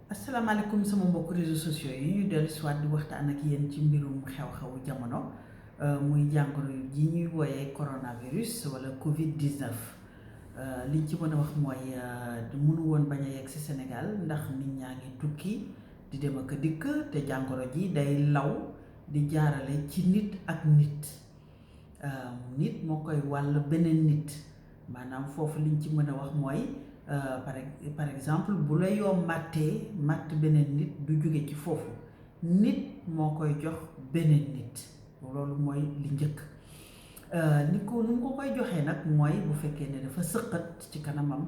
asalaamaaleykum sama mbokk réseaux sociaux yi ñu dellu si waat di waxtaan ak yéen ci mbirum xew-xewu jamono muy jàngoro ji ñuy wooyee coronavirus wala Covid 19 liñ ci mën a wax mooy mënu woon bañ a yegg si Sénégal ndax nit ñaa ngi tukki di dem ak a dikk te jàngoro ji day law di jaarale ci nit ak nit nit moo koy wàll beneen nit maanaam foofu liñ ci mën a wax mooy. Par exemple bu la yoo màttee màtt beneen nit du jóge ci foofu nit moo koy jox beneen nit loolu mooy li njëkk ni mu ko koy joxee nag mooy bu fekkee ne dafa sëqat ci kanamam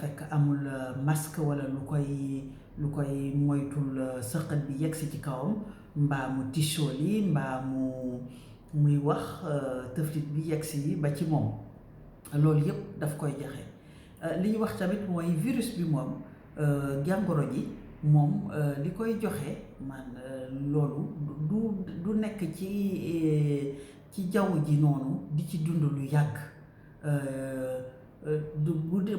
fekk amul masque wala lu koy moytul sëqat bi yegsi ci kawam mbaa mu tisool yi mbaa muy wax tëflit bi yegsi ba ci moom loolu yëpp daf koy joxe. li ñu wax tamit mooy virus bi moom jàngoro ji moom li koy joxe man loolu du nekk ci jaww ji noonu di ci dund lu yàgg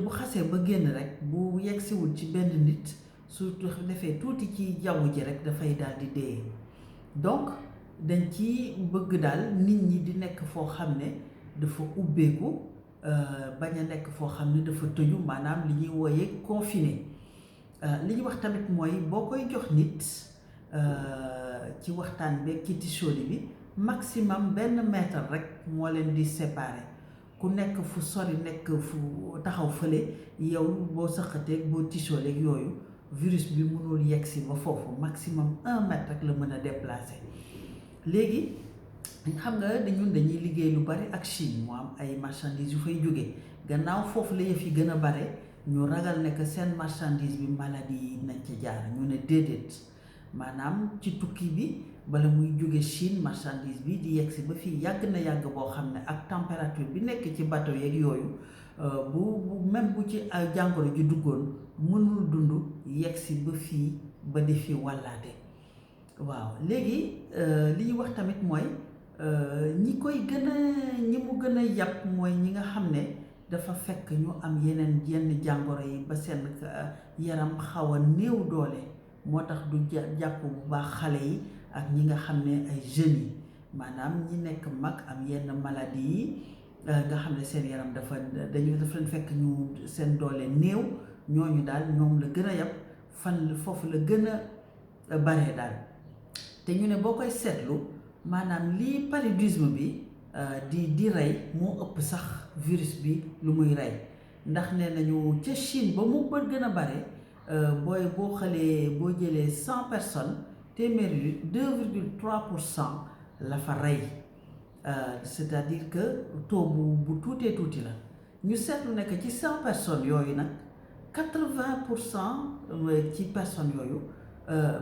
bu xasee ba génn rek bu yegsiwul ci benn nit su defee tuuti ci jaww ji rek dafay daal di dee donc dañ ci bëgg daal nit ñi di nekk foo xam ne dafa ubbeeku bañ a nekk foo xam ne dafa tëju maanaam li ñuy wooyee confiné li ñu wax tamit mooy boo koy jox nit ci waxtaan beeg ci tisoli bi maximum 1 mètre rek moo leen di séparer ku nekk fu sori nekk fu taxaw fële yow boo sëqateeg boo tisoleeg yooyu virus bi mënul yegg si ba foofu maximum 1 mètre rek la mën a déplacer léegi. xam nga dañuy liggéey lu bari ak Chine mu am ay marchandises yu fay jóge gannaaw foofu la yëf yi gën a bare ñu ragal ne que seen marchandise bi maladie yi nañ ca jaar ñu ne déedéet maanaam ci tukki bi bala muy jóge Chine marchandise bi di yegsi ba fii yàgg na yàgg boo xam ne ak température bi nekk ci bateau yeeg yooyu même bu ci ay jàngoro ji duggoon mënul dund yegsi ba fii ba di fi wàllaate waaw léegi li ñu wax tamit mooy. ñi mu gën a yàpp mooy ñi nga xam ne dafa fekk ñu am yenn jàngoro yi ba seen yaram xaw a néew doole moo tax du jàpp bu baax xale yi ak ñi nga xam ne ay jeunes yi maanaam ñi nekk mag am yenn maladie yi nga xam ne seen yaram dafa leen fekk ñu seen doole néew ñooñu daal ñoom la gën a yàpp foofu la gën a bare daal te ñu ne boo koy seetlu maanaam lii paludisme bi di rey moo ëpp sax virus bi lu muy rey ndax nee nañu ca Chine ba mu gën a bare boo jëlee 100 personnes téeméer yi 2,3% la fa rey c'est-à-dire que taux bu tuutee tuuti la ñu seetlu ne que ci 100 personnes yooyu nag 80% ci personnes yooyu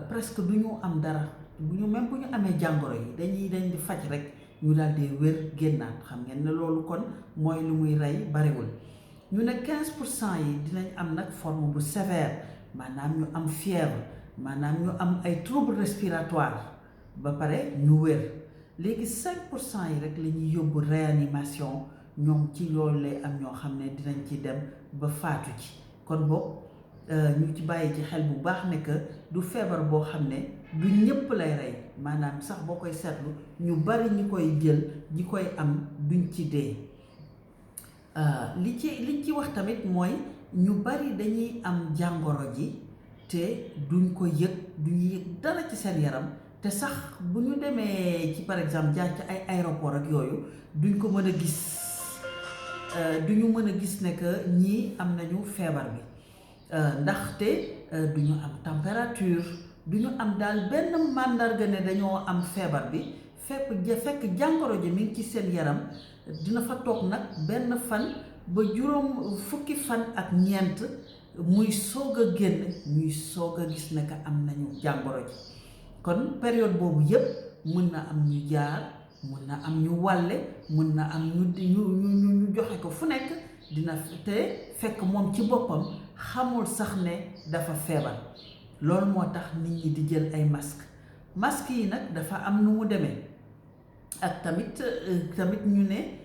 presque du ñu am dara. bu ñu amee jàngoro yi dañ di faj rek ñu daal di wér génnaat xam ngeen ne loolu kon mooy lu muy rey bariwul ñu ne 15% yi dinañ am nag forme bu sévère maanaam ñu am fièvre maanaam ñu am ay troubles respiratoires ba pare ñu wér léegi 5% yi rek la ñuy yóbbu réanimation ñoom ci loolu lay am ñoo xam ne dinañ ci dem ba faatu ci kon boobu ñu ci bàyyi ci xel bu baax ne que du feebar boo xam ne du ñëpp lay rey maanaam sax boo koy seetlu ñu bari ñi koy jël ñi koy am duñ ci dee liñ ci wax tamit mooy ñu bari dañuy am jàngoro ji te duñ ko duñu yëg dara ci seen yaram te sax bu ñu demee ci par exemple jaar ci ay aéroport ak yooyu duñ ko mën a gis duñu mën a gis ne que ñii am nañu feebar bi ndaxte duñu am température duñu am daal benn màndarga ne dañoo am feebar bi fekk jàngoro ji mi ngi ci seen yaram dina fa toog nag benn fan ba juróom fukki fan ak ñeent muy soog a génn ñuy soog a gis ne que am nañu jàngoro ji kon période boobu yépp mën na am ñu jaar mën na am ñu wàlle mën na am ñu joxe ko fu nekk dina te fekk moom ci boppam xamul sax ne dafa feebar loolu moo tax nit ñi di jël ay masque yi nag dafa am nu mu demee ak tamit ñu ne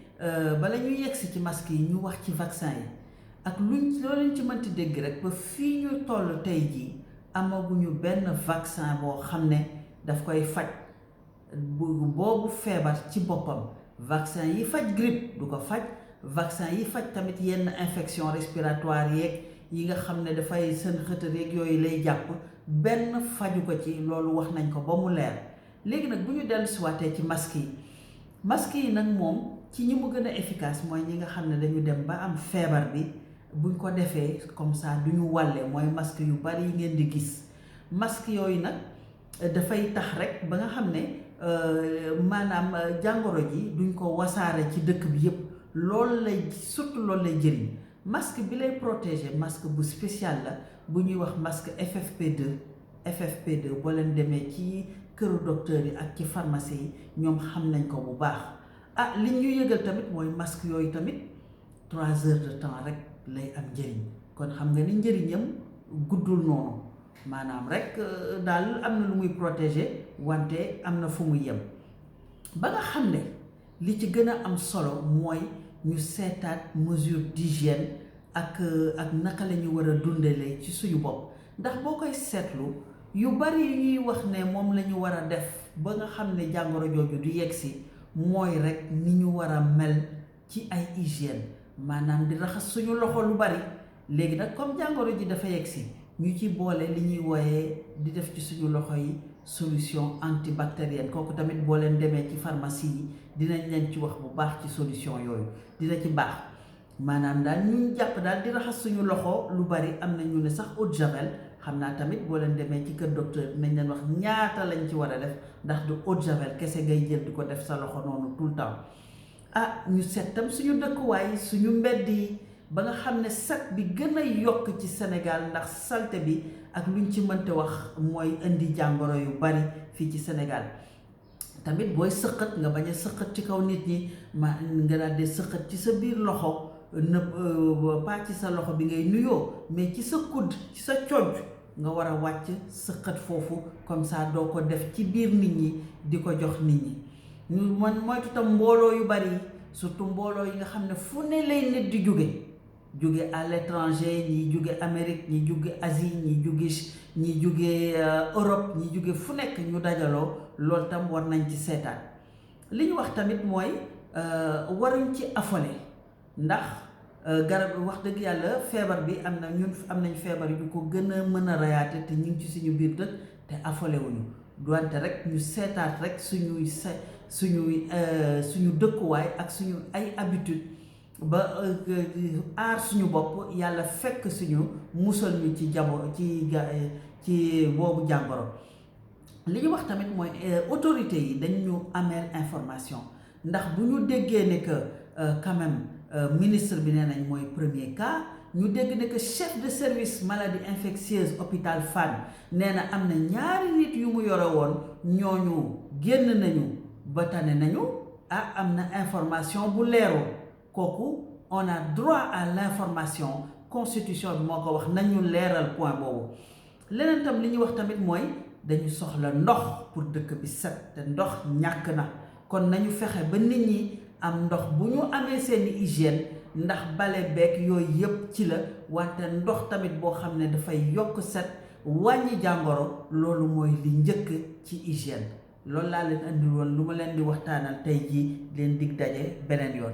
bala ñuy yegsi ci masque yi ñu wax ci vaccin yi ak loo leen ci mënti dégg rek ba fii ñu toll tey jii amaguñu benn vaccin boo xam ne daf koy faj boobu feebar ci boppam. Vaccin yi faj grippe du ko faj, vaccin yi faj tamit yenn infection respiratoire yeeg yi nga xam ne dafay seen xëtër yeeg yooyu lay jàpp, benn faju ko ci. Loolu wax nañ ko ba mu leer. léegi nag bu ñu dellusiwaatee ci masque yi nag moom ci ñi mu gën a efficace mooy ñi nga xam ne dañu dem ba am feebar bi. buñ ko defee comme ça du ñu wàlle, mooy masque yu bari yi ngeen di gis. masque yooyu nag dafay tax rek ba nga xam ne maanaam jàngoro ji duñ ko wasaare ci dëkk bi yépp. loolu lay surtout loolu lay jëriñ. masque bi lay protéger masque bu spécial la bu ñuy wax masque FFP2 boo leen demee ci këru docteur yi ak ci pharmacie yi ñoom xam nañ ko bu baax. li ñu yëgal tamit mooy masque yooyu tamit 3 heures de temps rek lay am njëriñ. kon xam nga ni njëriñam guddul noonu, maanaam rek daal am na lu muy protéger wante am na fu muy yem. ba nga xam ne li ci gën a am solo mooy ñu seetaat mesure d'hygiène ak naka la ñu war a dundalee ci suñu bopp. ndax boo koy seetlu yu bari yu ñuy wax ne moom la ñu war a def ba nga xam ne jàngoro jooju du yegsi mooy rek ni ñu war a mel ci ay hygiène, maanaam di raxas suñu loxo lu bari. léegi nag comme jàngoro ji dafa yegsi ñu ci boole li ñuy wooyee di def ci suñu loxo yi solution antibactérienne. kooku tamit boo leen demee ci pharmacie yi dinañ leen ci wax bu baax ci solution yooyu, dina ci baax. maanaam daal ñu jàpp daal di raxas suñu loxo lu bari. am na ñu ne sax eau de javel, xam naa tamit boo leen demee ci kër docteur dinañ leen wax ñaata lañ ci war a def, ndax du eau de javel kese ngay jël di ko def sa loxo noonu tout le temps. ñu seet tam suñu dëkkuwaay, suñu mbedd yi, ba nga xam ne set bi gën a yokk ci Sénégal, ndax salte bi ak luñ ci mënte wax mooy indi jàngoro yu bari fii ci Sénégal. tamit booy sëqat nga bañ a sëqat ci kaw nit ñi, nga daal di sëqat ci sa biir loxo, pas ci sa loxo bi ngay nuyoo, mais ci sa kudd, ci sa conc nga war a wàcc sëqat foofu. comme ça doo ko def ci biir nit ñi di ko jox nit ñi. ñu moytu tam mbooloo yu bari, surtout mbooloo yi nga xam ne fu ne lay nit di jóge à l'étranger, ñi jóge Amérique, ñi jóge Asie, ñi jóge Europe, ñi jóge fu nekk ñu dajaloo. loolu tam war nañ ci seetaan. li ñu wax tamit mooy waruñ ci affolé, ndax garab wax dëgg yàlla feebar bi am nañ feebar yu ko gën a mën a rayaate te ñu ngi ci suñu biir dëkk te affolé wuñu. doonte rek ñu seetaat rek suñu dëkkuwaay ak suñu ay habitude ba aar suñu bopp, yàlla fekk suñu musal ñu ci boobu jàngoro. li ñu wax tamit mooy autorité yi dañ ñu ameel information, ndax bu ñu déggee ne que quand même ministre bi nee nañ mooy premier cas, ñu dégg ne que chef de service maladie infectieuse hôpital Fann nee na am na ñaari nit yu mu yore woon, ñooñu génn nañu ba tane nañu. am na information bu leerul. kooku on a droit à l'information, constitution bi moo ko wax, nañu leeral point boobu. leneen tam li ñuy wax tamit mooy dañu soxla ndox pour dëkk bi set, te ndox ñàkk na. kon nañu fexe ba nit ñi am ndox bu ñu amee seeni hygiène, ndax bale beek yooyu yëpp ci la, wante ndox tamit boo xam ne dafay yokk set, wàññi jàngoro. loolu mooy li njëkk ci hygiène. loolu laa leen andil woon lu ma leen di waxtaanal tey jii, leen dig daje beneen yoon.